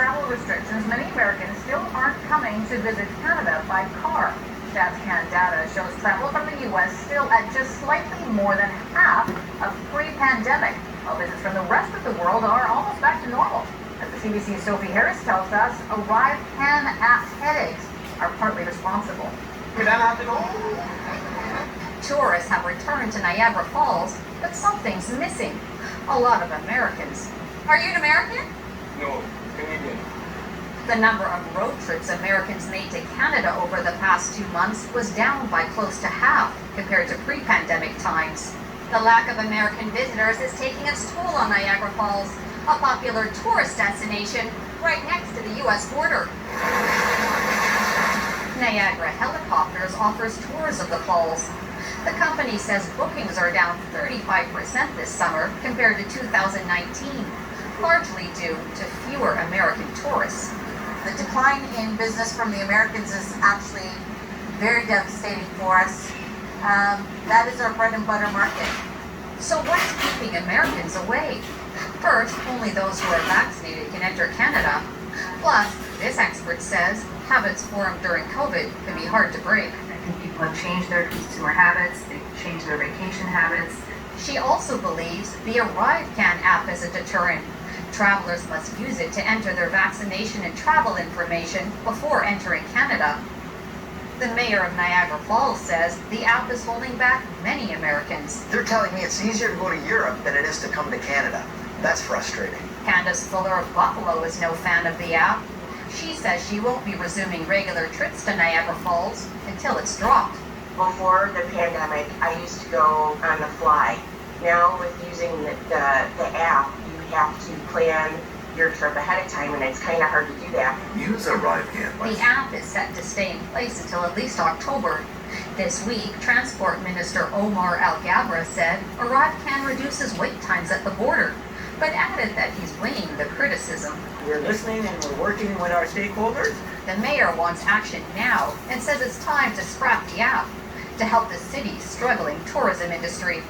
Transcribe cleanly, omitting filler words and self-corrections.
travel restrictions, many Americans still aren't coming to visit Canada by car. StatsCan data shows travel from the U.S. still at just slightly more than half of pre-pandemic, while visits from the rest of the world are almost back to normal. As the CBC's Sophie Harris tells us, ArriveCan app headaches are partly responsible. Tourists have returned to Niagara Falls, but something's missing. A lot of Americans. Are you an American? No, Canadian. The number of road trips Americans made to Canada over the past 2 months was down by close to half compared to pre-pandemic times. The lack of American visitors is taking its toll on Niagara Falls, a popular tourist destination right next to the U.S. border. Niagara Helicopters offers tours of the falls. The company says bookings are down 35% this summer compared to 2019, largely due to fewer American tourists. The decline in business from the Americans is actually very devastating for us. That is our bread and butter market. So what's keeping Americans away? First, only those who are vaccinated can enter Canada. Plus, this expert says habits formed during COVID can be hard to break. I think people have changed their consumer habits, they've changed their vacation habits. She also believes the ArriveCan app is a deterrent. Travelers must use it to enter their vaccination and travel information before entering Canada. The mayor of Niagara Falls says the app is holding back many Americans. They're telling me it's easier to go to Europe than it is to come to Canada. That's frustrating. Candace Fuller of Buffalo is no fan of the app. She says she won't be resuming regular trips to Niagara Falls until it's dropped. Before the pandemic, I used to go on the fly. Now with using the app, you have to plan your trip ahead of time, and it's kind of hard to do that. Use ArriveCan. The app is set to stay in place until at least October. This week, Transport Minister Omar Alghabra said ArriveCan reduces wait times at the border, but added that he's weighing the criticism. We're listening and we're working with our stakeholders. The mayor wants action now and says it's time to scrap the app to help the city's struggling tourism industry.